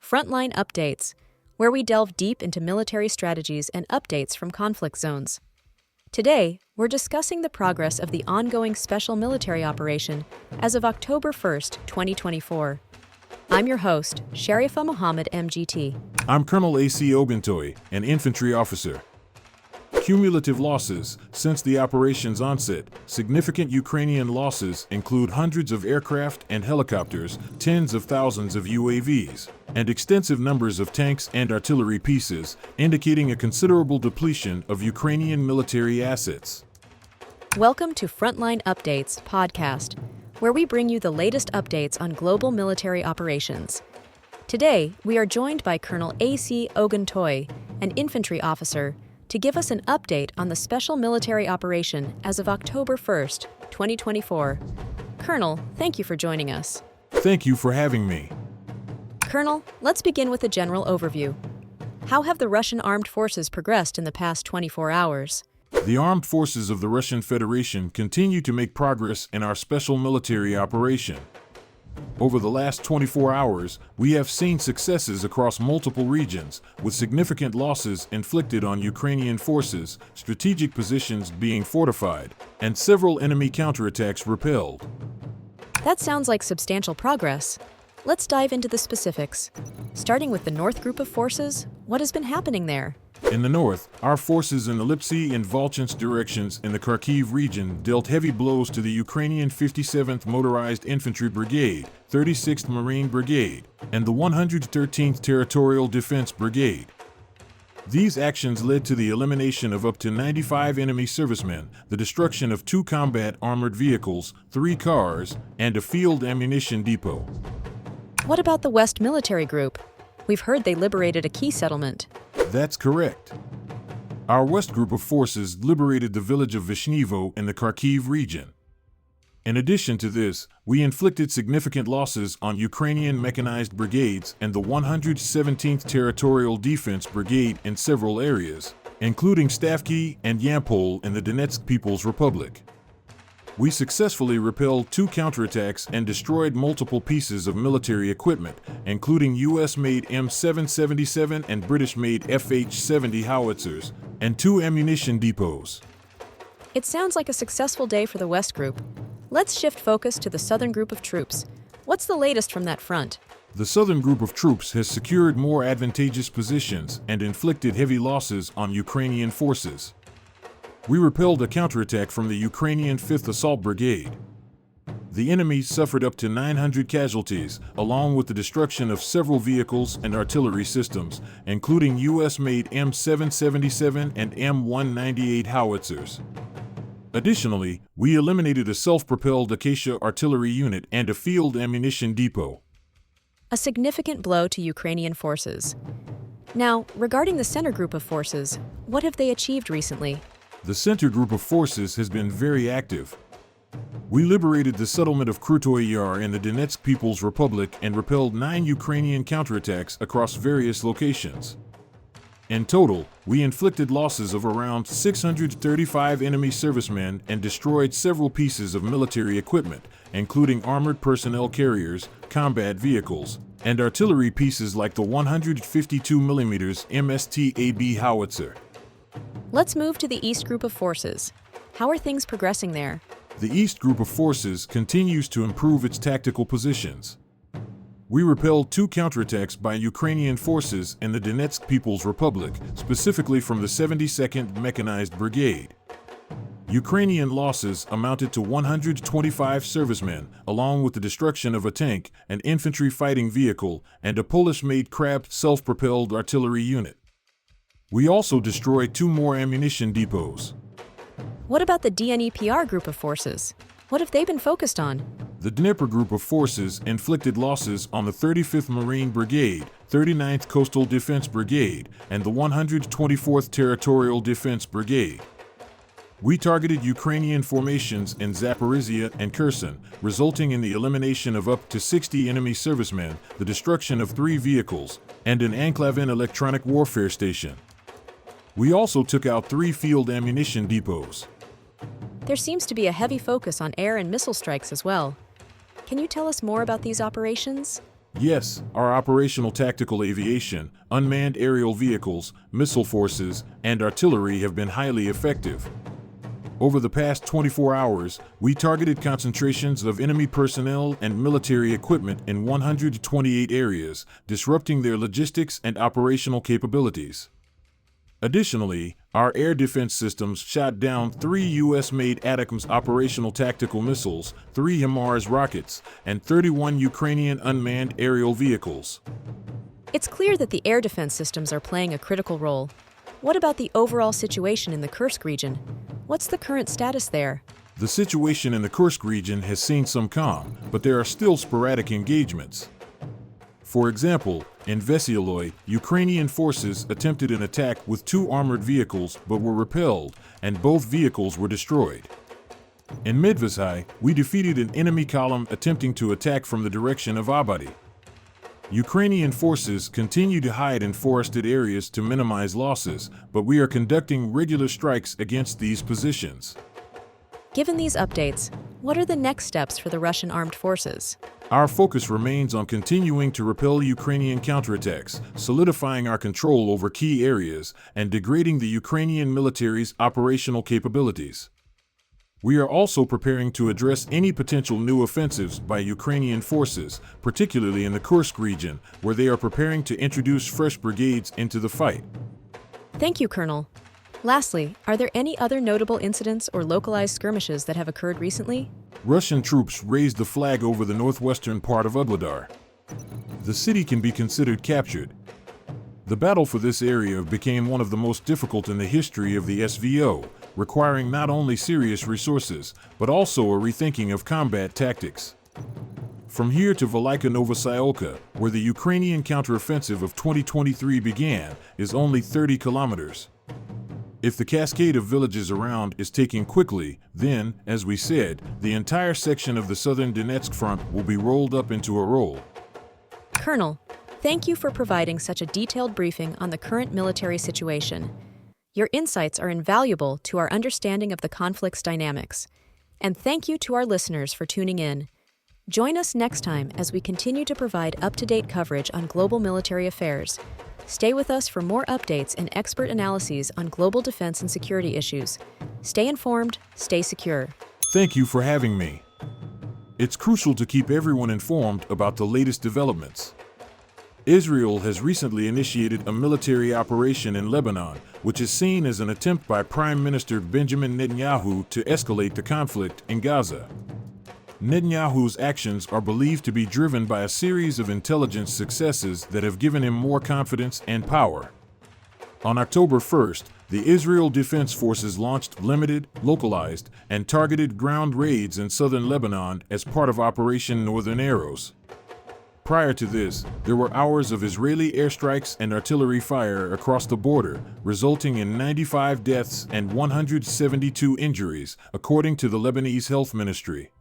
Frontline Updates, where we delve deep into military strategies and updates from conflict zones. Today, we're discussing the progress of the ongoing special military operation as of October 1st, 2024. I'm your host, Sharifa Mohammed MGT. I'm Colonel A.C. Oguntoye, an Infantry Officer. Cumulative losses. Since the operation's onset, significant Ukrainian losses include hundreds of aircraft and helicopters, tens of thousands of UAVs, and extensive numbers of tanks and artillery pieces, indicating a considerable depletion of Ukrainian military assets. Welcome to Frontline Updates podcast, where we bring you the latest updates on global military operations. Today, we are joined by Colonel A.C. Oguntoye, an infantry officer, to give us an update on the special military operation as of October 1st, 2024. Colonel, thank you for joining us. Thank you for having me. Colonel, let's begin with a general overview. How have the Russian armed forces progressed in the past 24 hours? The armed forces of the Russian Federation continue to make progress in our special military operation. Over the last 24 hours, we have seen successes across multiple regions, with significant losses inflicted on Ukrainian forces, strategic positions being fortified, and several enemy counterattacks repelled. That sounds like substantial progress. Let's dive into the specifics. Starting with the North Group of Forces, what has been happening there? In the north, our forces in the Lipsy and Volchansk directions in the Kharkiv region dealt heavy blows to the Ukrainian 57th Motorized Infantry Brigade, 36th Marine Brigade, and the 113th Territorial Defense Brigade. These actions led to the elimination of up to 95 enemy servicemen, the destruction of 2 combat armored vehicles, 3 cars, and a field ammunition depot. What about the West Military Group? We've heard they liberated a key settlement. That's correct. Our West Group of Forces liberated the village of Vishnevo in the Kharkiv region. In addition to this, we inflicted significant losses on Ukrainian mechanized brigades and the 117th Territorial Defense Brigade in several areas, including Stavki and Yampol in the Donetsk People's Republic. We successfully repelled 2 counterattacks and destroyed multiple pieces of military equipment, including US-made M777 and British-made FH-70 howitzers, and 2 ammunition depots. It sounds like a successful day for the West Group. Let's shift focus to the Southern Group of troops. What's the latest from that front? The Southern Group of troops has secured more advantageous positions and inflicted heavy losses on Ukrainian forces. We repelled a counterattack from the Ukrainian 5th Assault Brigade. The enemy suffered up to 900 casualties, along with the destruction of several vehicles and artillery systems, including US-made M777 and M198 howitzers. Additionally, we eliminated a self-propelled Acacia artillery unit and a field ammunition depot. A significant blow to Ukrainian forces. Now, regarding the Center Group of Forces, what have they achieved recently? The Center Group of Forces has been very active. We liberated the settlement of Krutoy Yar in the Donetsk People's Republic and repelled 9 Ukrainian counterattacks across various locations. In total, we inflicted losses of around 635 enemy servicemen and destroyed several pieces of military equipment, including armored personnel carriers, combat vehicles, and artillery pieces like the 152mm MST-AB howitzer. Let's move to the East Group of Forces. How are things progressing there? The East Group of Forces continues to improve its tactical positions. We repelled 2 counterattacks by Ukrainian forces in the Donetsk People's Republic, specifically from the 72nd Mechanized Brigade. Ukrainian losses amounted to 125 servicemen, along with the destruction of a tank, an infantry fighting vehicle, and a Polish-made Krab self-propelled artillery unit. We also destroyed 2 more ammunition depots. What about the DNEPR Group of Forces? What have they been focused on? The Dnipro Group of Forces inflicted losses on the 35th Marine Brigade, 39th Coastal Defense Brigade, and the 124th Territorial Defense Brigade. We targeted Ukrainian formations in Zaporizhia and Kherson, resulting in the elimination of up to 60 enemy servicemen, the destruction of 3 vehicles, and an Anklavin electronic warfare station. We also took out 3 field ammunition depots. There seems to be a heavy focus on air and missile strikes as well. Can you tell us more about these operations? Yes, our operational tactical aviation, unmanned aerial vehicles, missile forces, and artillery have been highly effective. Over the past 24 hours, we targeted concentrations of enemy personnel and military equipment in 128 areas, disrupting their logistics and operational capabilities. Additionally, our air defense systems shot down 3 U.S.-made ATACMS operational tactical missiles, 3 HIMARS rockets, and 31 Ukrainian unmanned aerial vehicles. It's clear that the air defense systems are playing a critical role. What about the overall situation in the Kursk region? What's the current status there? The situation in the Kursk region has seen some calm, but there are still sporadic engagements. For example, in Veselye, Ukrainian forces attempted an attack with 2 armored vehicles but were repelled, and both vehicles were destroyed. In Medvesy, we defeated an enemy column attempting to attack from the direction of Abadi. Ukrainian forces continue to hide in forested areas to minimize losses, but we are conducting regular strikes against these positions. Given these updates, what are the next steps for the Russian armed forces? Our focus remains on continuing to repel Ukrainian counterattacks, solidifying our control over key areas, and degrading the Ukrainian military's operational capabilities. We are also preparing to address any potential new offensives by Ukrainian forces, particularly in the Kursk region, where they are preparing to introduce fresh brigades into the fight. Thank you, Colonel. Lastly, are there any other notable incidents or localized skirmishes that have occurred recently? Russian troops raised the flag over the northwestern part of Ugledar. The city can be considered captured. The battle for this area became one of the most difficult in the history of the SVO, requiring not only serious resources, but also a rethinking of combat tactics. From here to Velika Novosayolka, where the Ukrainian counteroffensive of 2023 began, is only 30 kilometers. If the cascade of villages around is taken quickly, then, as we said, the entire section of the southern Donetsk front will be rolled up into a roll. Colonel, thank you for providing such a detailed briefing on the current military situation. Your insights are invaluable to our understanding of the conflict's dynamics. And thank you to our listeners for tuning in. Join us next time as we continue to provide up-to-date coverage on global military affairs. Stay with us for more updates and expert analyses on global defense and security issues. Stay informed, stay secure. Thank you for having me. It's crucial to keep everyone informed about the latest developments. Israel has recently initiated a military operation in Lebanon, which is seen as an attempt by Prime Minister Benjamin Netanyahu to escalate the conflict in Gaza. Netanyahu's actions are believed to be driven by a series of intelligence successes that have given him more confidence and power. On October 1st, the Israel Defense Forces launched limited, localized, and targeted ground raids in southern Lebanon as part of Operation Northern Arrows. Prior to this, there were hours of Israeli airstrikes and artillery fire across the border, resulting in 95 deaths and 172 injuries, according to the Lebanese Health Ministry.